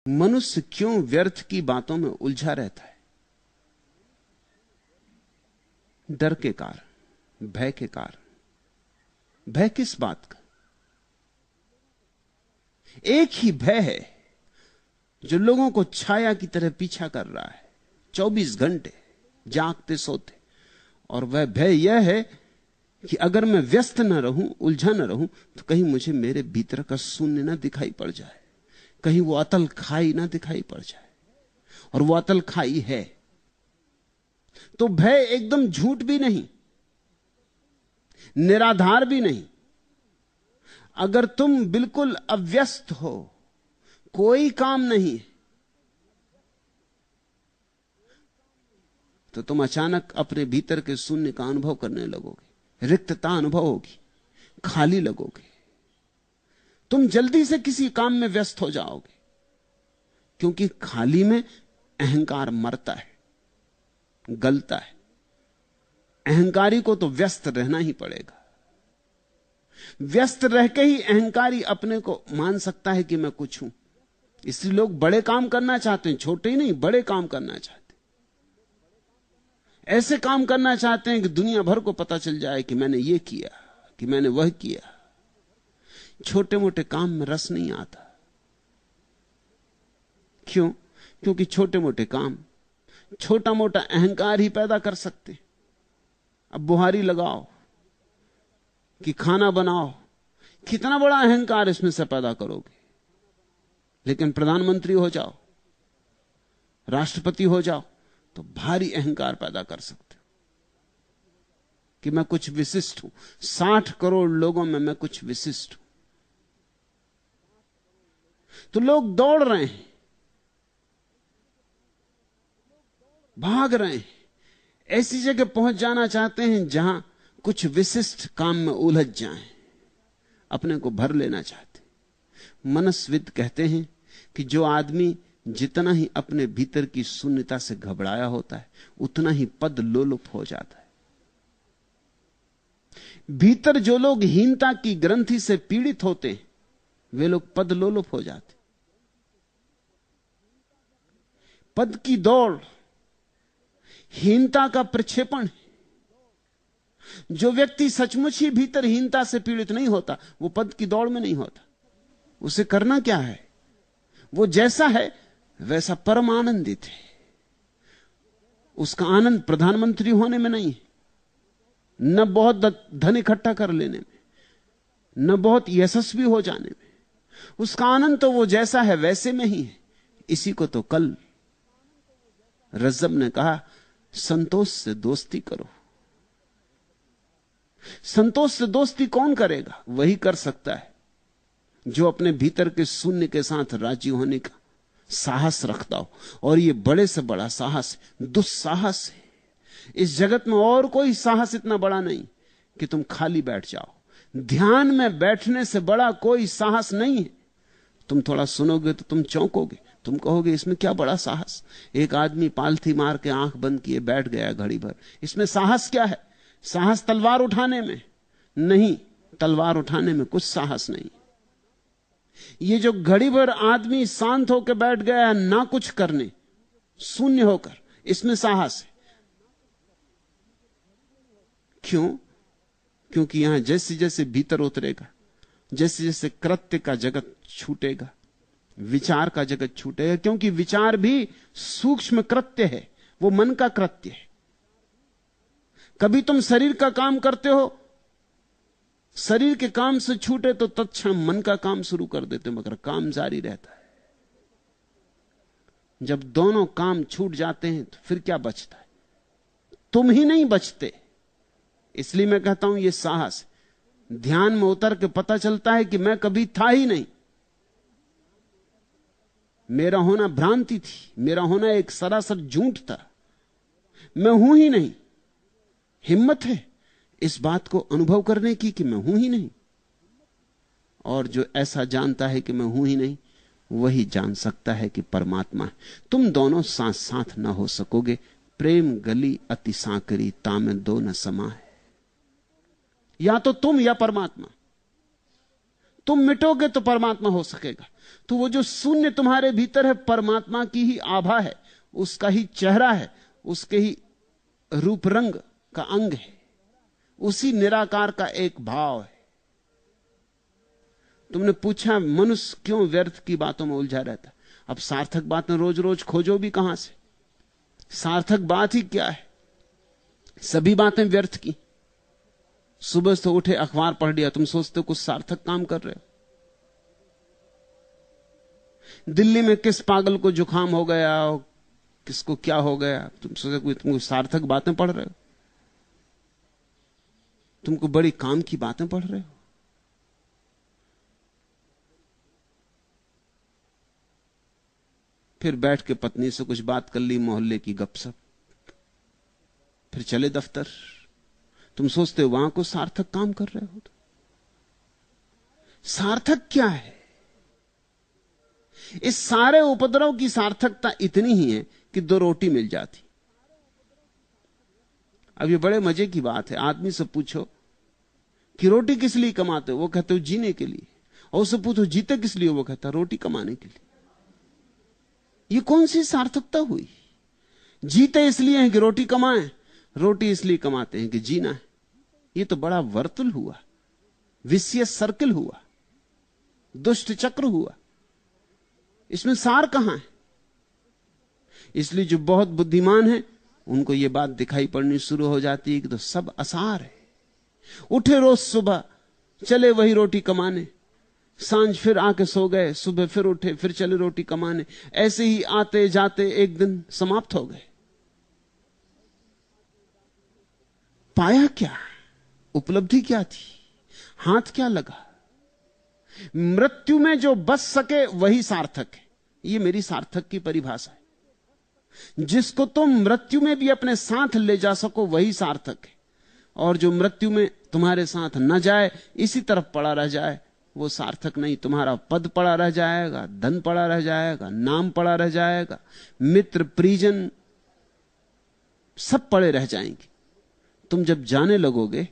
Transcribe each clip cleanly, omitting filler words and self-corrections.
मनुष्य क्यों व्यर्थ की बातों में उलझा रहता है? डर के कारण, भय के कारण। भय किस बात का? एक ही भय है जो लोगों को छाया की तरह पीछा कर रहा है 24 घंटे जागते सोते। और वह भय यह है कि अगर मैं व्यस्त न रहूं, उलझा न रहूं, तो कहीं मुझे मेरे भीतर का शून्य ना दिखाई पड़ जाए, कहीं वो अतल खाई ना दिखाई पड़ जाए। और वो अतल खाई है। तो भय एकदम झूठ भी नहीं, निराधार भी नहीं। अगर तुम बिल्कुल अव्यस्त हो, कोई काम नहीं, तो तुम अचानक अपने भीतर के शून्य का अनुभव करने लगोगे, रिक्तता अनुभव होगी, खाली लगोगे। तुम जल्दी से किसी काम में व्यस्त हो जाओगे, क्योंकि खाली में अहंकार मरता है, गलता है। अहंकारी को तो व्यस्त रहना ही पड़ेगा। व्यस्त रह के ही अहंकारी अपने को मान सकता है कि मैं कुछ हूं। इसलिए लोग बड़े काम करना चाहते हैं, छोटे ही नहीं, बड़े काम करना चाहते हैं। ऐसे काम करना चाहते हैं कि दुनिया भर को पता चल जाए कि मैंने ये किया, कि मैंने वह किया। छोटे मोटे काम में रस नहीं आता। क्यों? क्योंकि छोटे मोटे काम छोटा मोटा अहंकार ही पैदा कर सकते। अब बुहारी लगाओ कि खाना बनाओ, कितना बड़ा अहंकार इसमें से पैदा करोगे। लेकिन प्रधानमंत्री हो जाओ, राष्ट्रपति हो जाओ, तो भारी अहंकार पैदा कर सकते हो कि मैं कुछ विशिष्ट हूं। 60 करोड़ लोगों में मैं कुछ विशिष्ट हूं। तो लोग दौड़ रहे हैं, भाग रहे हैं, ऐसी जगह पहुंच जाना चाहते हैं जहां कुछ विशिष्ट काम में उलझ जाएं, अपने को भर लेना चाहते। मनस्विद कहते हैं कि जो आदमी जितना ही अपने भीतर की शून्यता से घबराया होता है, उतना ही पद लोलुप हो जाता है। भीतर जो लोग हीनता की ग्रंथि से पीड़ित होते हैं, वे लोग पद लोलुप हो जाते। पद की दौड़ हीनता का प्रक्षेपण है। जो व्यक्ति सचमुच ही भीतर हीनता से पीड़ित नहीं होता, वो पद की दौड़ में नहीं होता। उसे करना क्या है? वो जैसा है वैसा परम आनंदित है। उसका आनंद प्रधानमंत्री होने में नहीं है, न बहुत धन इकट्ठा कर लेने में, न बहुत यशस्वी हो जाने में। उसका आनंद तो वो जैसा है वैसे में ही है। इसी को तो कल रज्जब ने कहा, संतोष से दोस्ती करो। संतोष से दोस्ती कौन करेगा? वही कर सकता है जो अपने भीतर के शून्य के साथ राजी होने का साहस रखता हो। और यह बड़े से बड़ा साहस दुस्साहस है। इस जगत में और कोई साहस इतना बड़ा नहीं कि तुम खाली बैठ जाओ। ध्यान में बैठने से बड़ा कोई साहस नहीं है। तुम थोड़ा सुनोगे तो तुम चौंकोगे, तुम कहोगे इसमें क्या बड़ा साहस। एक आदमी पालथी मार के आंख बंद किए बैठ गया घड़ी भर, इसमें साहस क्या है? साहस तलवार उठाने में नहीं, तलवार उठाने में कुछ साहस नहीं। ये जो घड़ी भर आदमी शांत होकर बैठ गया ना कुछ करने, शून्य होकर, इसमें साहस है। क्यों? क्योंकि यहां जैसे जैसे भीतर उतरेगा, जैसे जैसे कृत्य का जगत छूटेगा, विचार का जगत छूटेगा। क्योंकि विचार भी सूक्ष्म कृत्य है, वो मन का कृत्य है। कभी तुम शरीर का काम करते हो, शरीर के काम से छूटे तो तत्क्षण मन का काम शुरू कर देते, मगर काम जारी रहता है। जब दोनों काम छूट जाते हैं तो फिर क्या बचता है? तुम ही नहीं बचते। इसलिए मैं कहता हूं यह साहस। ध्यान में उतर के पता चलता है कि मैं कभी था ही नहीं, मेरा होना भ्रांति थी, मेरा होना एक सरासर झूठ था, मैं हूं ही नहीं। हिम्मत है इस बात को अनुभव करने की कि मैं हूं ही नहीं। और जो ऐसा जानता है कि मैं हूं ही नहीं, वही जान सकता है कि परमात्मा है। तुम दोनों साथ साथ ना हो सकोगे। प्रेम गली अति सांकरी, तामे दो न समा है। या तो तुम या परमात्मा। तुम मिटोगे तो परमात्मा हो सकेगा। तो वो जो शून्य तुम्हारे भीतर है परमात्मा की ही आभा है, उसका ही चेहरा है, उसके ही रूप रंग का अंग है, उसी निराकार का एक भाव है। तुमने पूछा मनुष्य क्यों व्यर्थ की बातों में उलझा रहता। अब सार्थक बातें रोज रोज खोजो भी कहां से? सार्थक बात ही क्या है? सभी बातें व्यर्थ की। सुबह से उठे अखबार पढ़ लिया, तुम सोचते हो कुछ सार्थक काम कर रहे हो। दिल्ली में किस पागल को जुकाम हो गया, किसको क्या हो गया, तुम सोचते तुम सार्थक बातें पढ़ रहे हो? तुमको बड़ी काम की बातें पढ़ रहे हो। फिर बैठ के पत्नी से कुछ बात कर ली, मोहल्ले की गपशप, फिर चले दफ्तर। तुम सोचते हो वहां को सार्थक काम कर रहे हो। सार्थक क्या है? इस सारे उपद्रव की सार्थकता इतनी ही है कि 2 रोटी मिल जाती। अब ये बड़े मजे की बात है, आदमी से पूछो कि रोटी किस लिए कमाते हो, वो कहते हो जीने के लिए। और उससे पूछो जीते किस लिए, वो कहता रोटी कमाने के लिए। ये कौन सी सार्थकता हुई? जीते इसलिए हैं कि रोटी कमाएं, रोटी इसलिए कमाते हैं कि जीना है। ये तो बड़ा वर्तुल हुआ, विशियस सर्किल हुआ, दुष्ट चक्र हुआ। इसमें सार कहां है? इसलिए जो बहुत बुद्धिमान है उनको यह बात दिखाई पड़नी शुरू हो जाती है कि तो सब असार है। उठे रोज सुबह, चले वही रोटी कमाने, सांझ फिर आके सो गए, सुबह फिर उठे, फिर चले रोटी कमाने। ऐसे ही आते जाते एक दिन समाप्त हो गए। पाया क्या? उपलब्धि क्या थी? हाथ क्या लगा? मृत्यु में जो बच सके वही सार्थक है। यह मेरी सार्थक की परिभाषा है। जिसको तुम मृत्यु में भी अपने साथ ले जा सको वही सार्थक है। और जो मृत्यु में तुम्हारे साथ न जाए, इसी तरफ पड़ा रह जाए, वो सार्थक नहीं। तुम्हारा पद पड़ा रह जाएगा, धन पड़ा रह जाएगा, नाम पड़ा रह जाएगा, मित्र परिजन सब पड़े रह जाएंगे। तुम जब जाने लगोगे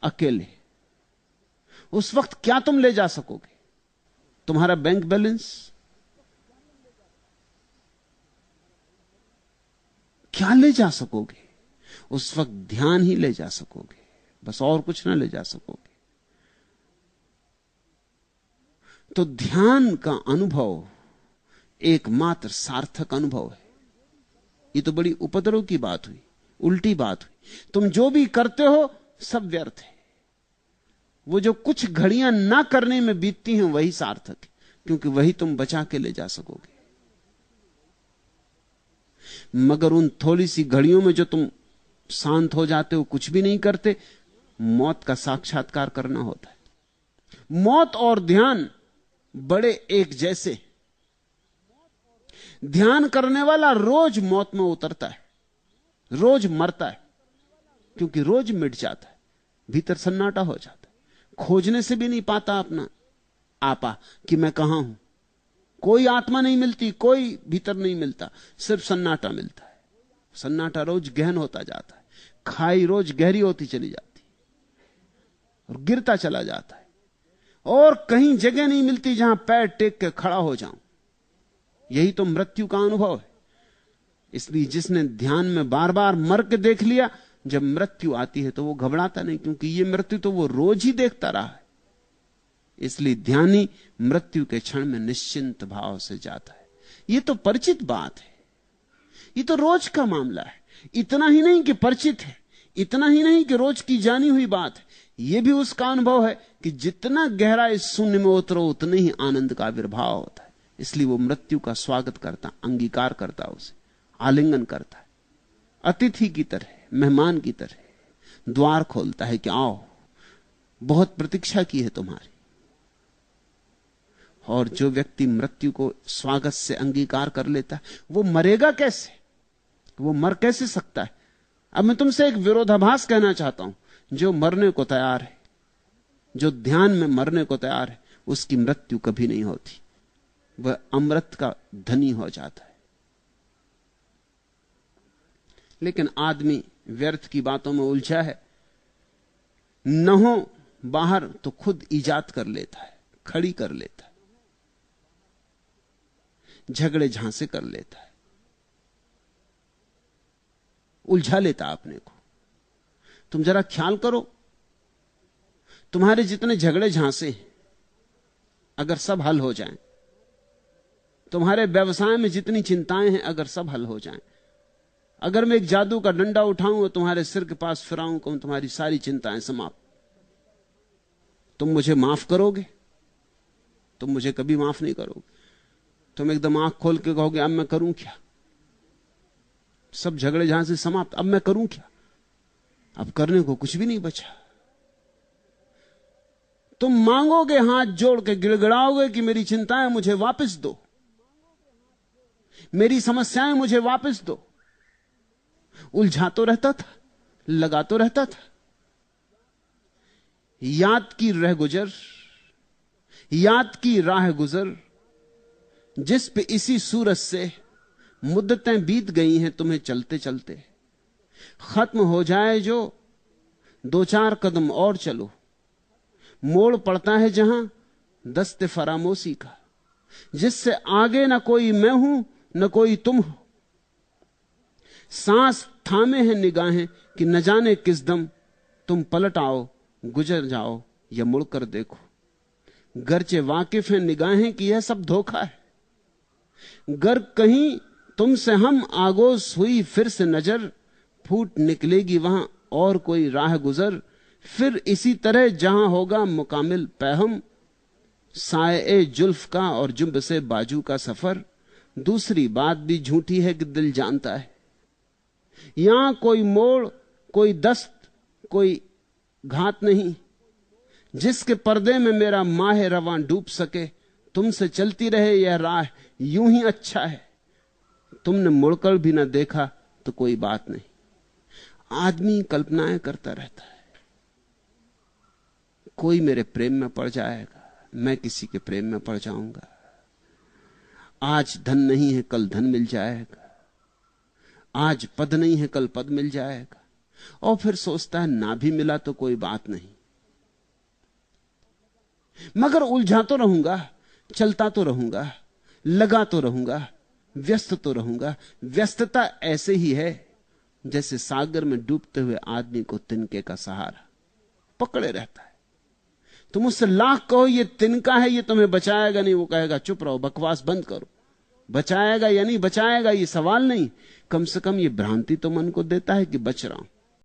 अकेले, उस वक्त क्या तुम ले जा सकोगे? तुम्हारा बैंक बैलेंस? क्या ले जा सकोगे? उस वक्त ध्यान ही ले जा सकोगे, बस और कुछ ना ले जा सकोगे। तो ध्यान का अनुभव एकमात्र सार्थक अनुभव है। ये तो बड़ी उपद्रव की बात हुई, उल्टी बात हुई। तुम जो भी करते हो सब व्यर्थ है। वो जो कुछ घड़ियां ना करने में बीतती हैं वही सार्थक है, क्योंकि वही तुम बचा के ले जा सकोगे। मगर उन थोड़ी सी घड़ियों में जो तुम शांत हो जाते हो, कुछ भी नहीं करते, मौत का साक्षात्कार करना होता है। मौत और ध्यान बड़े एक जैसे। ध्यान करने वाला रोज मौत में उतरता है, रोज मरता है, क्योंकि रोज मिट जाता है, भीतर सन्नाटा हो जाता है। खोजने से भी नहीं पाता अपना आपा कि मैं कहां हूं। कोई आत्मा नहीं मिलती, कोई भीतर नहीं मिलता, सिर्फ सन्नाटा मिलता है। सन्नाटा रोज गहन होता जाता है, खाई रोज गहरी होती चली जाती और गिरता चला जाता है, और कहीं जगह नहीं मिलती जहां पैर टेक के खड़ा हो जाऊं। यही तो मृत्यु का अनुभव है। इसलिए जिसने ध्यान में बार बार मर के देख लिया, जब मृत्यु आती है तो वो घबराता नहीं, क्योंकि ये मृत्यु तो वो रोज ही देखता रहा है। इसलिए ध्यानी मृत्यु के क्षण में निश्चिंत भाव से जाता है। ये तो परिचित बात है, ये तो रोज का मामला है। इतना ही नहीं कि परिचित है, इतना ही नहीं कि रोज की जानी हुई बात है, यह भी उसका अनुभव है कि जितना गहरा इस शून्य में उतरो उतने ही आनंद का आविर्भाव होता है। इसलिए वो मृत्यु का स्वागत करता, अंगीकार करता, उसे आलिंगन करता है, अतिथि की तरह, मेहमान की तरह द्वार खोलता है कि आओ, बहुत प्रतीक्षा की है तुम्हारी। और जो व्यक्ति मृत्यु को स्वागत से अंगीकार कर लेता है, वो मरेगा कैसे? वो मर कैसे सकता है? अब मैं तुमसे एक विरोधाभास कहना चाहता हूं। जो मरने को तैयार है, जो ध्यान में मरने को तैयार है, उसकी मृत्यु कभी नहीं होती। वह अमृत का धनी हो जाता है। लेकिन आदमी व्यर्थ की बातों में उलझा है। न हो बाहर तो खुद ईजाद कर लेता है। खड़ी कर लेता है, झगड़े झांसे कर लेता है, उलझा लेता अपने को। तुम जरा ख्याल करो, तुम्हारे जितने झगड़े झांसे हैं अगर सब हल हो जाएं, तुम्हारे व्यवसाय में जितनी चिंताएं हैं अगर सब हल हो जाएं, अगर मैं एक जादू का डंडा उठाऊं और तुम्हारे सिर के पास फिराऊं, कहूं तुम्हारी सारी चिंताएं समाप्त, तुम मुझे माफ करोगे? तुम मुझे कभी माफ नहीं करोगे। तुम एकदम आंख खोल के कहोगे अब मैं करूं क्या, सब झगड़े जहां से समाप्त, अब मैं करूं क्या, अब करने को कुछ भी नहीं बचा। तुम मांगोगे, हाथ जोड़ के गिड़गिड़ाओगे कि मेरी चिंताएं मुझे वापस दो, मेरी समस्याएं मुझे वापस दो। उलझा तो रहता था, लगा तो रहता था। याद की रह गुजर, याद की राह गुजर, जिस पे इसी सूरज से मुद्दतें बीत गई हैं तुम्हें चलते चलते, खत्म हो जाए जो दो चार कदम और चलो, मोड़ पड़ता है जहां दस्ते फरामोशी का, जिससे आगे ना कोई मैं हूं न कोई तुम हो। सांस थामे हैं निगाहें कि न जाने किस दम तुम पलट आओ, गुजर जाओ या मुड़कर देखो। गरचे वाकिफ हैं निगाहें कि यह सब धोखा है, गर कहीं तुमसे हम आगोश हुई फिर से नजर, फूट निकलेगी वहां और कोई राह गुजर। फिर इसी तरह जहां होगा मुकामिल पैहम, साए जुल्फ का और जुम्ब से बाजू का सफर। दूसरी बात भी झूठी है कि दिल जानता है, यहां कोई मोड़, कोई दस्त, कोई घात नहीं, जिसके पर्दे में मेरा माह रवां डूब सके। तुमसे चलती रहे यह राह यूं ही अच्छा है, तुमने मुड़कर भी ना देखा तो कोई बात नहीं। आदमी कल्पनाएं करता रहता है, कोई मेरे प्रेम में पड़ जाएगा, मैं किसी के प्रेम में पड़ जाऊंगा, आज धन नहीं है कल धन मिल जाएगा, आज पद नहीं है कल पद मिल जाएगा, और फिर सोचता है ना भी मिला तो कोई बात नहीं, मगर उलझा तो रहूंगा, चलता तो रहूंगा, लगा तो रहूंगा, व्यस्त तो रहूंगा। व्यस्तता ऐसे ही है जैसे सागर में डूबते हुए आदमी को तिनके का सहारा पकड़े रहता है। तुम उससे लाख कहो ये तिनका है, ये तुम्हें बचाएगा नहीं, वो कहेगा चुप रहो, बकवास बंद करो। बचाएगा या नहीं बचाएगा ये सवाल नहीं, कम से कम ये भ्रांति तो मन को देता है कि बच रहा हूं।